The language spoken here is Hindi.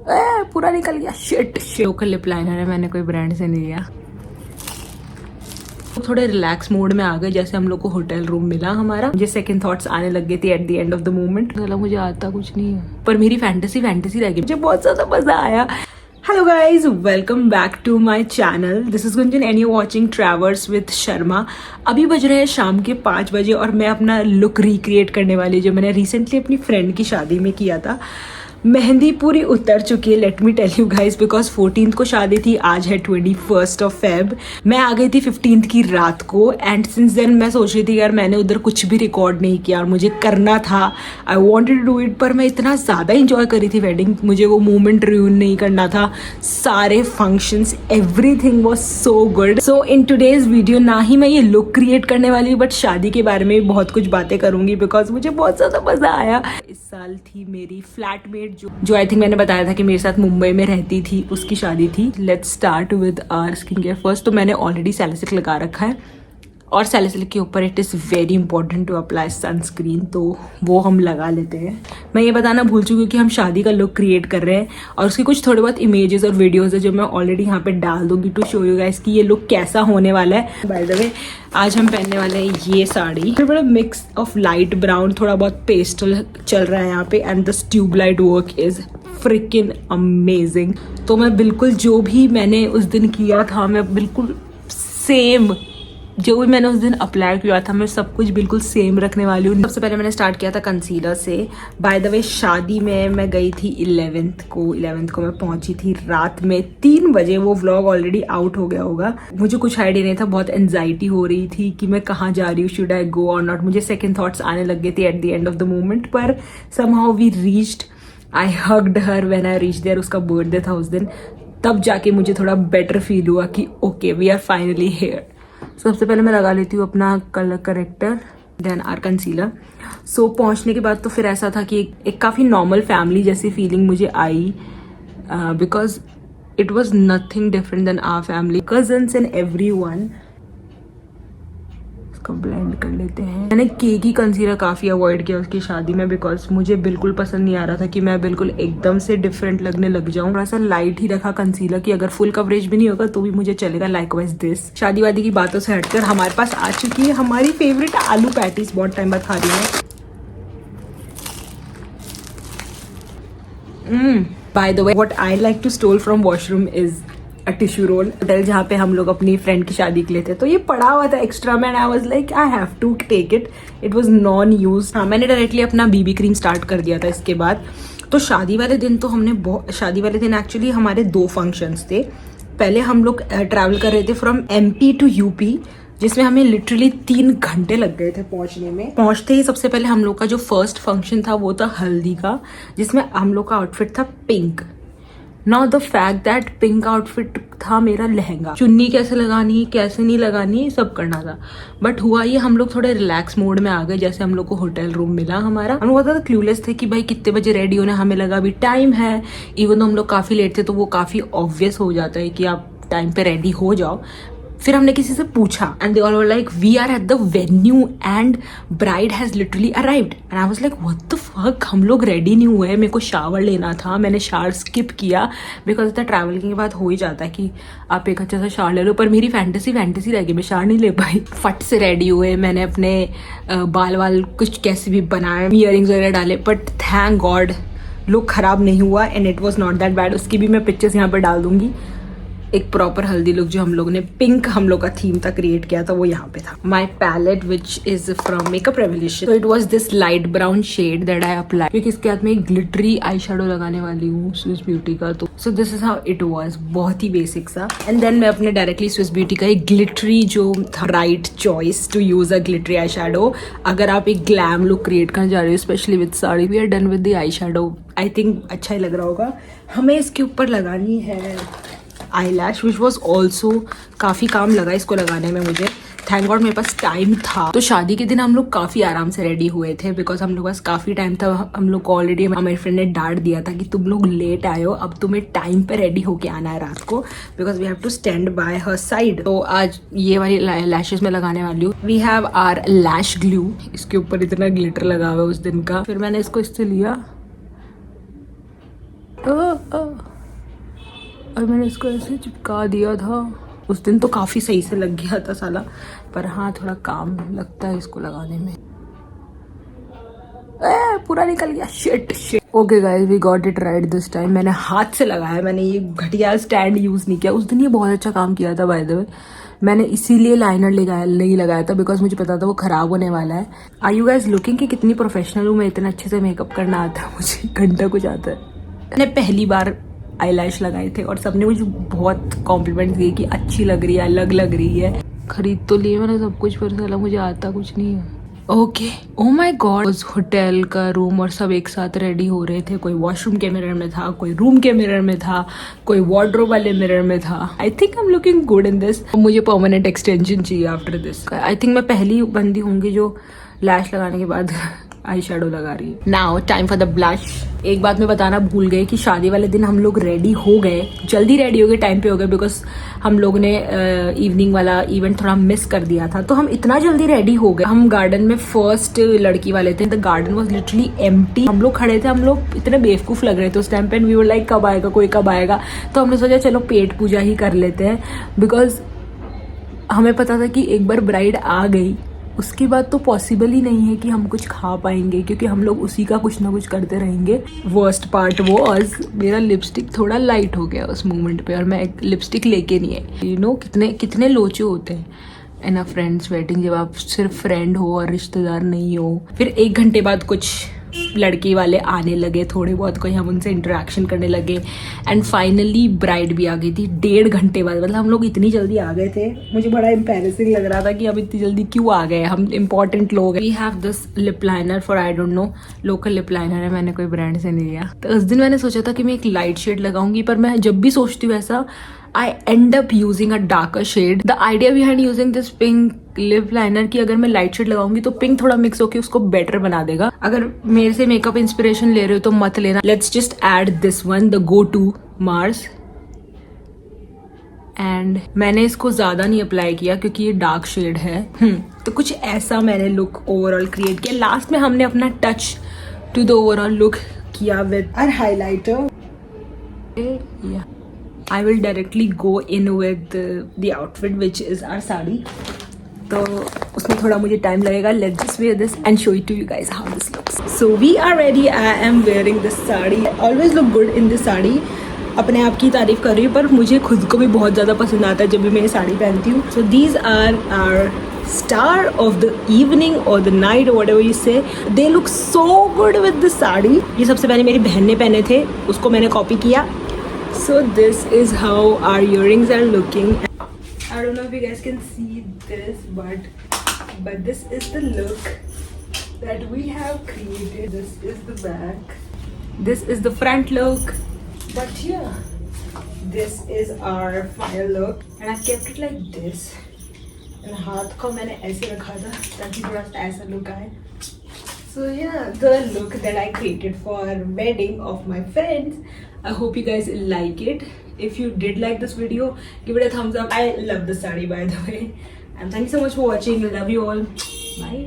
पूरा निकल गया। शिट लोकल लिप लाइनर है, मैंने कोई ब्रांड से नहीं लिया। थोड़े रिलैक्स मोड में आ गए, जैसे हम लोग को होटल रूम मिला हमारा। मुझे सेकंड थॉट्स आने लग गए थे at the end of the moment. मुझे आता कुछ नहीं है, पर मेरी फैंटेसी रह गई। मुझे बहुत ज्यादा मजा आया। Hello guys, welcome back to my channel. This is Gunjan and you watching traverse with Sharma. अभी बज रहे हैं शाम के 5 बजे और मैं अपना लुक रिक्रिएट करने वाली, जो मैंने रिसेंटली अपनी फ्रेंड की शादी में किया था। मेहंदी पूरी उतर चुकी है, let me tell you guys, because 14th को शादी थी, आज है 21st ऑफ फेब। मैं आ गई थी 15th की रात को एंड सिंस देन मैं सोच रही थी यार मैंने उधर कुछ भी रिकॉर्ड नहीं किया और मुझे करना था। I wanted to do it, पर मैं इतना ज़्यादा इंजॉय करी थी वेडिंग, मुझे वो मोमेंट रियून नहीं करना था। सारे functions, everything was so good. So in today's video ना ही मैं ये लुक क्रिएट करने वाली हूँ, बट शादी के बारे में बहुत कुछ बातें करूंगी बिकॉज मुझे बहुत ज़्यादा मज़ा आया। इस साल थी मेरी फ्लैटमेट जो आई थिंक मैंने बताया था कि मेरे साथ मुंबई में रहती थी, उसकी शादी थी। Let's start with our skin care first. तो मैंने ऑलरेडी सैलिसिलिक लगा रखा है और सैलिसिलिक के ऊपर it is very important to apply sunscreen, तो वो हम लगा लेते हैं। मैं ये बताना भूल चुकी हूँ कि हम शादी का लुक क्रिएट कर रहे हैं और उसके कुछ थोड़े बहुत इमेजेस और वीडियोस है जो मैं ऑलरेडी यहाँ पे डाल दूंगी टू शो यू गाइस कि ये लुक कैसा होने वाला है। बाय द वे आज हम पहनने वाले हैं ये साड़ी, फिर बड़ा मिक्स ऑफ लाइट ब्राउन, थोड़ा बहुत पेस्टल चल रहा है यहाँ पे and the tube light work is freaking amazing. तो मैं बिल्कुल जो भी मैंने उस दिन किया था, मैं बिल्कुल सेम जो भी मैंने उस दिन अप्लाई किया था, मैं सब कुछ बिल्कुल सेम रखने वाली हूँ। सबसे पहले मैंने स्टार्ट किया था कंसीलर से। बाय द वे शादी में मैं गई थी 11th को मैं पहुंची थी रात में 3 बजे। वो व्लॉग ऑलरेडी आउट हो गया होगा। मुझे कुछ आइडिया नहीं था, बहुत एंजाइटी हो रही थी कि मैं कहाँ जा रही हूँ, शुड आई गो और नॉट। मुझे सेकेंड थॉट्स आने लग गए थे at the end of the moment, पर somehow we reached. I hugged her when I reached there. उसका बर्थडे था उस दिन, तब जाके मुझे थोड़ा बेटर फील हुआ कि okay we are finally here. सबसे पहले मैं लगा लेती हूँ अपना colour corrector, then our concealer. So पहुँचने के बाद तो फिर ऐसा था कि एक काफ़ी नॉर्मल फैमिली जैसी फीलिंग मुझे आई, because it was nothing different than our family, cousins and everyone. इसको ब्लेंड कर लेते हैं। मैंने केकी कंसीलर काफ़ी अवॉइड किया उसकी शादी में, बिकॉज मुझे बिल्कुल पसंद नहीं आ रहा था कि मैं बिल्कुल एकदम से डिफरेंट लगने लग जाऊँ। थोड़ा सा लाइट ही रखा कंसीलर की, अगर फुल कवरेज भी नहीं होगा तो भी मुझे चलेगा। Likewise this. शादी वादी की बातों से हटकर हमारे पास आ चुकी है हमारी फेवरेट आलू पैटीज। बहुत टाइम बाद खा रही है। By the way what I like to stole from washroom is tissue roll. Hotel जहाँ पे हम लोग अपनी फ्रेंड की शादी के लिए थे, तो ये पड़ा हुआ था एक्स्ट्रा में, I was like I have to take it. It was non use. हाँ, मैंने डायरेक्टली अपना बीबी क्रीम स्टार्ट कर दिया था इसके बाद। तो शादी वाले दिन तो हमने शादी वाले दिन एक्चुअली हमारे 2 फंक्शंस थे। पहले हम लोग ट्रैवल कर रहे थे फ्रॉम MP टू UP, जिसमें हमें लिटरली 3 घंटे लग गए थे पहुंचने में। पहुंचते ही सबसे पहले हम लोग का जो फर्स्ट फंक्शन था वो था हल्दी का, जिसमें हम लोग का आउटफिट था pink. Now the fact that pink outfit था मेरा लहंगा, चुन्नी कैसे लगानी कैसे नहीं लगानी सब करना था। बट हुआ ये, हम लोग थोड़े रिलैक्स मोड में आ गए, जैसे हम लोग को होटल रूम मिला हमारा। हम लोग तो क्लूलेस थे कि भाई कितने बजे रेडी होना, हमें लगा अभी टाइम है। इवन तो हम लोग काफ़ी लेट थे तो वो काफ़ी ऑब्वियस हो जाता है कि आप टाइम पे रेडी हो जाओ। फिर हमने किसी से पूछा and they all were like we are at the venue and bride has literally arrived and I was like what the fuck, हम लोग रेडी नहीं हुए। मेरे को शावर लेना था, मैंने शावर स्किप किया बिकॉज इतना ट्रैवलिंग के बाद हो ही जाता है कि आप एक अच्छा सा शावर ले लो, पर मेरी फैंटेसी रह गई, मैं शावर नहीं ले पाई। फट से रेडी हुए, मैंने अपने बाल वाल कुछ कैसे भी बनाए, ईयरिंग्स वगैरह डाले, बट थैंक गॉड लुक खराब नहीं हुआ and it was not that bad. उसकी भी मैं पिक्चर्स यहाँ पर डाल दूंगी। एक प्रॉपर हल्दी लुक जो हम लोगों ने पिंक हम लोग का थीम था क्रिएट किया था, वो यहाँ पे था। My palette which is from Makeup Revolution, तो it was this light brown shade that I apply, क्योंकि इसके हाथ में एक ग्लिटरी आई शेडो लगाने वाली हूँ स्विस ब्यूटी का। तो so this is how it was, बहुत ही बेसिक सा। एंड देन मैं अपने डायरेक्टली स्विस ब्यूटी का एक ग्लिटरी जो था, right choice to use a glittery eye shadow. अगर आप एक ग्लैम लुक क्रिएट करने जा रहे हो specially with sari, we are done with the eye shadow. I think अच्छा ही लग रहा होगा। हमें इसके ऊपर लगानी है आई लैश विच वॉज ऑल्सो काफ़ी काम लगा इसको लगाने में मुझे। थैंक गॉड मेरे पास टाइम था। तो शादी के दिन हम लोग काफ़ी आराम से रेडी हुए थे बिकॉज हम लोग पास काफ़ी टाइम था। हम लोग को ऑलरेडी हमारे फ्रेंड ने डांट दिया था कि तुम लोग लेट आए हो, अब तुम्हें टाइम पे रेडी होके आना है रात को, because we have to stand by her side. तो आज ये वाली लैशेस में लगाने वाली हूँ। We have our lash glue, इसके ऊपर इतना ग्लिटर लगा हुआ है उस दिन का। फिर मैंने इसको इससे लिया और मैंने इसको ऐसे चिपका दिया था। उस दिन तो काफ़ी सही से लग गया था साला, पर हाँ थोड़ा काम लगता है इसको लगाने में। पूरा निकल गया। Shit shit. Okay guys, we got it right this time. मैंने हाथ से लगाया, मैंने ये घटिया स्टैंड यूज़ नहीं किया। उस दिन ये बहुत अच्छा काम किया था बाय द वे। मैंने इसीलिए लाइनर नहीं लगाया था बिकॉज मुझे पता था वो ख़राब होने वाला है। आर यू गाइस लुकिंग कि कितनी प्रोफेशनल हूँ मैं, इतना अच्छे से मेकअप करना आता है मुझे, घंटा कुछ आता है। मैंने पहली बार आईलैश लगाए थे और सबने मुझे बहुत कॉम्प्लीमेंट दिए कि अच्छी लग रही है, अलग लग रही है। खरीद तो लिए मैंने सब कुछ, पर साला मुझे आता कुछ नहीं है। ओके, ओ माय गॉड, उस होटल का रूम और सब एक साथ रेडी हो रहे थे। कोई वॉशरूम के मिरर में था, कोई रूम के मिरर में था, कोई वार्डरोब वाले मिरर में था। I think I am looking good in this. मुझे परमानेंट एक्सटेंशन चाहिए आफ्टर दिस। आई थिंक मैं पहली बंदी होंगी जो लैश लगाने के बाद आई शेडो लगा रही है। Now time for the blush. एक बात मैं बताना भूल गए कि शादी वाले दिन हम लोग रेडी हो गए, जल्दी रेडी हो गए, टाइम पे हो गए, बिकॉज हम लोग ने इवनिंग वाला इवेंट थोड़ा मिस कर दिया था। तो हम इतना जल्दी रेडी हो गए। हम गार्डन में फर्स्ट लड़की वाले थे। The garden was literally empty. हम लोग खड़े थे, हम लोग इतने बेवकूफ लग रहे थे उस टाइम पे। वी वर लाइक कब आएगा कोई, कब आएगा। तो हमने सोचा चलो पेट पूजा ही कर लेते हैं, बिकॉज हमें पता था कि एक बार ब्राइड आ गई उसके बाद तो पॉसिबल ही नहीं है कि हम कुछ खा पाएंगे, क्योंकि हम लोग उसी का कुछ ना कुछ करते रहेंगे। वर्स्ट पार्ट वो आज मेरा लिपस्टिक थोड़ा लाइट हो गया उस मोमेंट पे, और मैं एक लिपस्टिक लेके नहीं है। यू नो कितने लोचे होते हैं इन अ फ्रेंड्स वेडिंग, जब आप सिर्फ फ्रेंड हो और रिश्तेदार नहीं हो। फिर 1 घंटे बाद कुछ लड़की वाले आने लगे, थोड़े बहुत कोई हम उनसे इंटरेक्शन करने लगे, एंड फाइनली ब्राइड भी आ गई थी 1.5 घंटे बाद। मतलब हम लोग इतनी जल्दी आ गए थे, मुझे बड़ा एम्पैरेसिंग लग रहा था कि अब इतनी जल्दी क्यों आ गए, हम इंपॉर्टेंट लोग हैं। We have this lip liner for I don't know, local lip liner है, मैंने कोई ब्रांड से नहीं लिया। तो उस दिन मैंने सोचा था कि मैं एक लाइट शेड लगाऊंगी, पर मैं जब भी सोचती हूँ ऐसा, I end up using a darker shade. The idea behind using this pink lip liner कि अगर मैं लाइट शेड लगाऊंगी तो पिंक थोड़ा मिक्स होके उसको बेटर बना देगा। अगर मेरे से मेकअप इंस्पिरेशन ले रहे हो तो मत लेना। Let's just add this one, the go to Mars. And मैंने इसको ज़्यादा नहीं अप्लाई किया क्योंकि ये डार्क शेड है। तो कुछ ऐसा मैंने लुक ओवरऑल क्रिएट किया। लास्ट में हमने अपना touch to the overall look किया with our highlighter. I will directly go in with the outfit which is our sari. तो उसमें थोड़ा मुझे टाइम लगेगा। Let's just wear this and show it to you guys how this looks. So we are ready. I am wearing this sari. I always look good in this sari. अपने आप की तारीफ कर रही हूँ, पर मुझे खुद को भी बहुत ज़्यादा पसंद आता है जब भी मैं ये साड़ी पहनती हूँ। So these are our star of the evening or the night or whatever you say. They look so good with this sari. ये सबसे पहले मेरी बहन ने पहने थे, उसको मैंने कॉपी किया। So this is how our earrings are looking. I don't know if you guys can see this, but this is the look that we have created. This is the back. This is the front look. But yeah, this is our final look, and I've kept it like this. And हाथ को मैंने ऐसे रखा था ताकि थोड़ा सा ऐसा look आए. So yeah, the look that I created for wedding of my friends. I hope you guys like it. If you did like this video, give it a thumbs up. I love the saree by the way. And thank you so much for watching. Love you all. Bye.